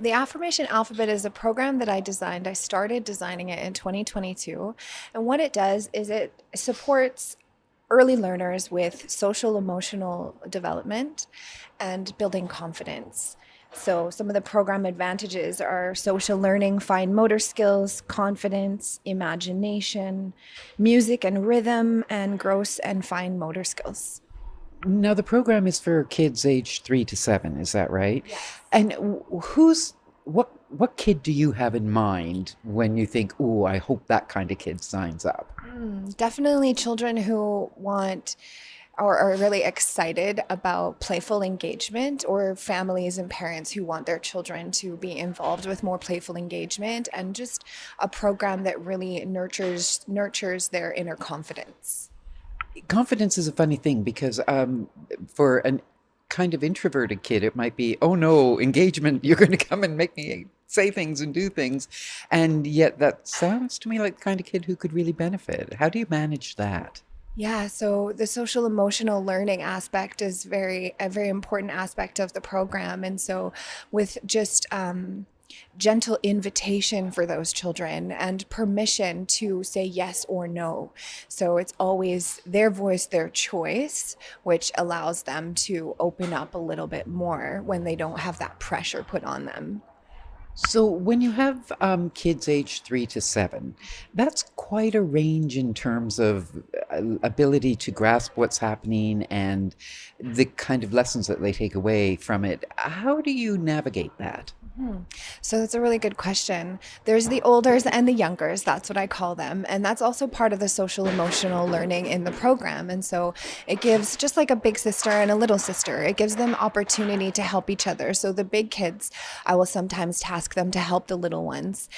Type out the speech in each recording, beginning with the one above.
The Affirmation Alphabet is a program that I designed. I started designing it in 2022. And what it does is it supports early learners with social emotional development and building confidence. So, some of the program advantages are social learning, fine motor skills, confidence, imagination, music and rhythm, and gross and fine motor skills. Now, the program is for kids aged 3 to 7, is that right? Yes. And what kid do you have in mind when you think, oh, I hope that kind of kid signs up? Definitely children who want or are really excited about playful engagement, or families and parents who want their children to be involved with more playful engagement, and just a program that really nurtures their inner confidence. Confidence is a funny thing because for an kind of introverted kid, it might be, oh no, engagement, you're going to come and make me say things and do things. And yet that sounds to me like the kind of kid who could really benefit. How do you manage that? Yeah, so the social emotional learning aspect is a very important aspect of the program. And so with just gentle invitation for those children and permission to say yes or no. So it's always their voice, their choice, which allows them to open up a little bit more when they don't have that pressure put on them. So when you have kids aged 3 to 7, that's quite a range in terms of ability to grasp what's happening and the kind of lessons that they take away from it. How do you navigate that? So that's a really good question. There's the olders and the youngers, that's what I call them. And that's also part of the social emotional learning in the program. And so it gives, just like a big sister and a little sister, it gives them opportunity to help each other. So the big kids, I will sometimes task them to help the little ones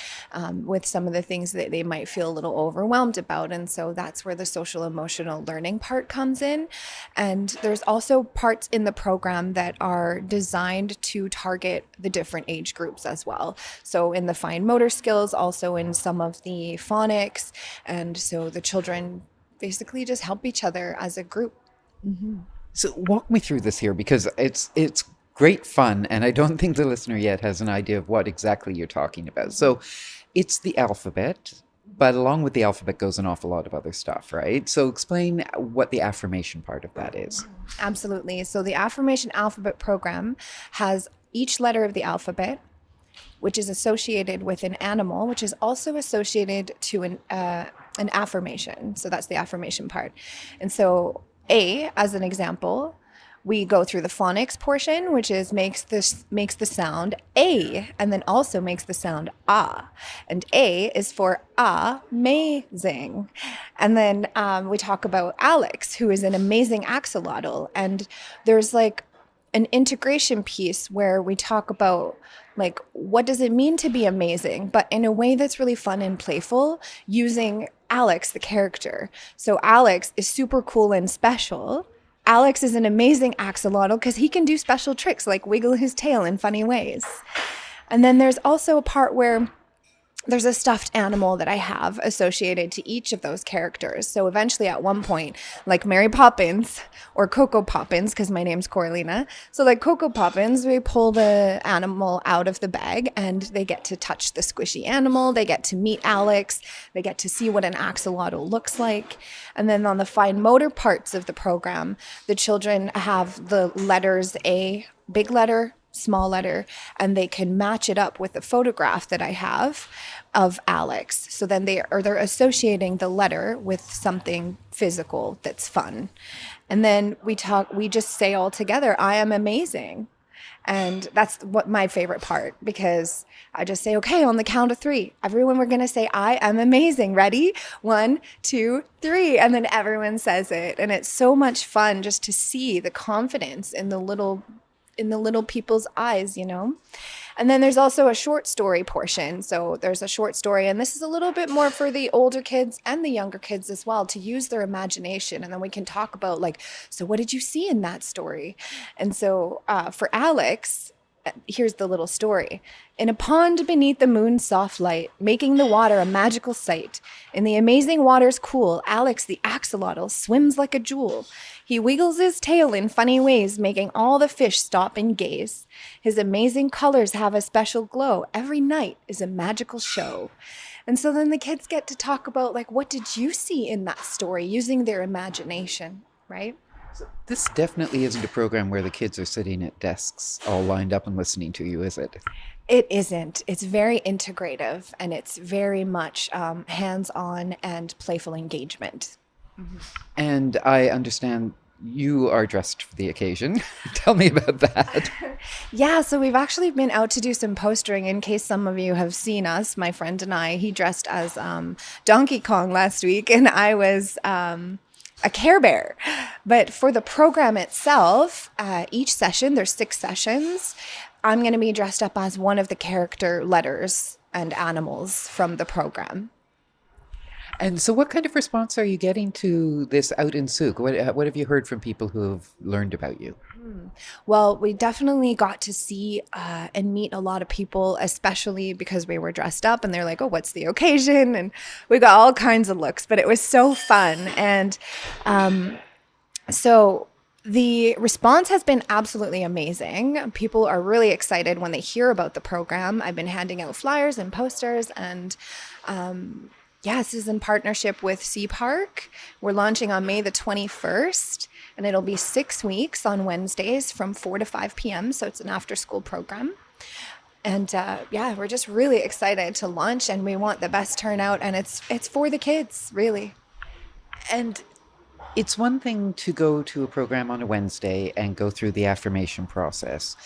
with some of the things that they might feel a little overwhelmed about. And so that's where the social emotional learning part comes in. And there's also parts in the program that are designed to target the different age groups as well. So in the fine motor skills, also in some of the phonics. And so the children basically just help each other as a group. So walk me through this here because it's great fun, and I don't think the listener yet has an idea of what exactly you're talking about. So it's the alphabet, but along with the alphabet goes an awful lot of other stuff, right? So explain what the affirmation part of that is. Absolutely. So the Affirmation Alphabet program has each letter of the alphabet, which is associated with an animal, which is also associated to an affirmation. So that's the affirmation part. And so A, as an example, we go through the phonics portion, which is makes the sound A, and then also makes the sound ah. And A is for amazing. And then we talk about Alex, who is an amazing axolotl. And there's like an integration piece where we talk about like what does it mean to be amazing, but in a way that's really fun and playful, using Alex the character. So Alex is super cool and special. Alex is an amazing axolotl because he can do special tricks like wiggle his tail in funny ways. And then there's also a part where there's a stuffed animal that I have associated to each of those characters. So eventually at one point, like Mary Poppins or Coco Poppins, because my name's Choralina. So like Coco Poppins, we pull the animal out of the bag and they get to touch the squishy animal. They get to meet Alex. They get to see what an axolotl looks like. And then on the fine motor parts of the program, the children have the letters A, big letter, small letter, and they can match it up with the photograph that I have of Alex. So then they're associating the letter with something physical that's fun. And then we just say all together, I am amazing. And that's what my favorite part, because I just say, okay, on the count of three, everyone, we're going to say, I am amazing. Ready? 1, 2, 3. And then everyone says it. And it's so much fun just to see the confidence in the little people's eyes, you know? And then there's also a short story portion. So there's a short story, and this is a little bit more for the older kids and the younger kids as well, to use their imagination. And then we can talk about like, so what did you see in that story? And so for Alex, Here's the little story. In a pond beneath the moon's soft light, making the water a magical sight. In the amazing waters cool, Alex the axolotl swims like a jewel. He wiggles his tail in funny ways, making all the fish stop and gaze. His amazing colors have a special glow. Every night is a magical show. And so then the kids get to talk about, like, what did you see in that story, using their imagination, right? This definitely isn't a program where the kids are sitting at desks all lined up and listening to you, is it? It isn't. It's very integrative, and it's very much hands-on and playful engagement. And I understand you are dressed for the occasion. Tell me about that. Yeah, so we've actually been out to do some postering. In case some of you have seen us, my friend and I, he dressed as Donkey Kong last week, and I was a Care Bear. But for the program itself, each session, there's 6 sessions, I'm going to be dressed up as one of the character letters and animals from the program. And so what kind of response are you getting to this out in Sooke? What have you heard from people who have learned about you? Well, we definitely got to see and meet a lot of people, especially because we were dressed up and they're like, oh, what's the occasion? And we got all kinds of looks, but it was so fun. And so the response has been absolutely amazing. People are really excited when they hear about the program. I've been handing out flyers and posters, and this is in partnership with Seaparc. We're launching on May the 21st, and it'll be 6 weeks on Wednesdays from 4 to 5 p.m. So it's an after-school program. And we're just really excited to launch, and we want the best turnout, and it's for the kids, really. And it's one thing to go to a program on a Wednesday and go through the affirmation process.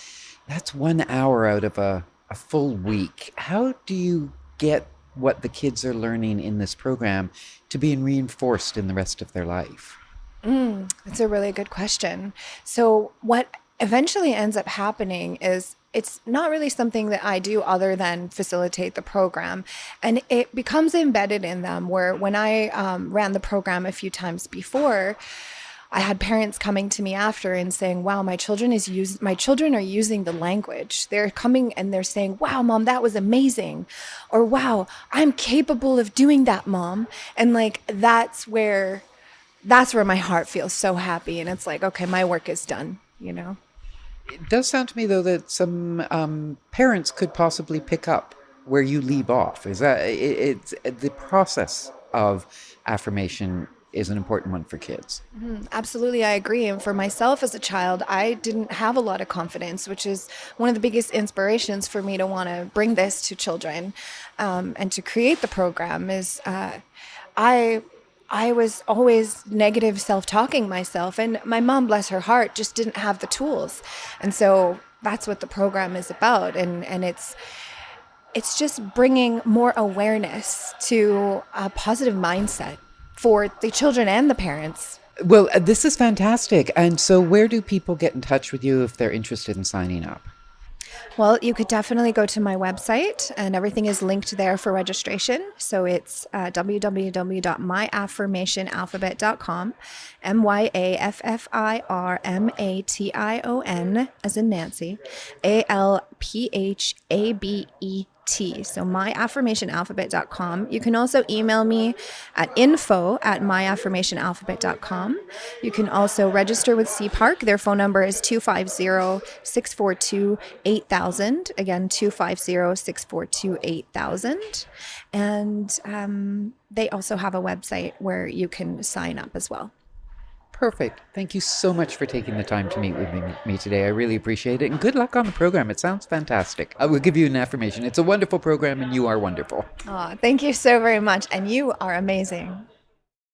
That's 1 hour out of a full week. How do you get what the kids are learning in this program to being reinforced in the rest of their life? That's a really good question. So what eventually ends up happening is it's not really something that I do other than facilitate the program. And it becomes embedded in them, where when I ran the program a few times before, I had parents coming to me after and saying, wow, my children are using the language. They're coming and they're saying, wow, Mom, that was amazing. Or, wow, I'm capable of doing that, Mom. And like, that's where my heart feels so happy. And it's like, okay, my work is done, you know? It does sound to me, though, that some parents could possibly pick up where you leave off. Is that it's the process of affirmation is an important one for kids. Absolutely, I agree. And for myself as a child, I didn't have a lot of confidence, which is one of the biggest inspirations for me to want to bring this to children and to create the program is I was always negative self-talking myself, and my mom, bless her heart, just didn't have the tools. And so that's what the program is about. And it's just bringing more awareness to a positive mindset for the children and the parents. Well, this is fantastic. And so where do people get in touch with you if they're interested in signing up? Well, you could definitely go to my website, and everything is linked there for registration. So it's www.myaffirmationalphabet.com, MYAFFIRMATION, as in Nancy, ALPHABET. So myaffirmationalphabet.com. You can also email me at info@myaffirmationalphabet.com. You can also register with Seaparc. Their phone number is 250-642-8000. Again, 250-642-8000. And they also have a website where you can sign up as well. Perfect. Thank you so much for taking the time to meet with me today. I really appreciate it. And good luck on the program. It sounds fantastic. I will give you an affirmation. It's a wonderful program, and you are wonderful. Oh, thank you so very much. And you are amazing.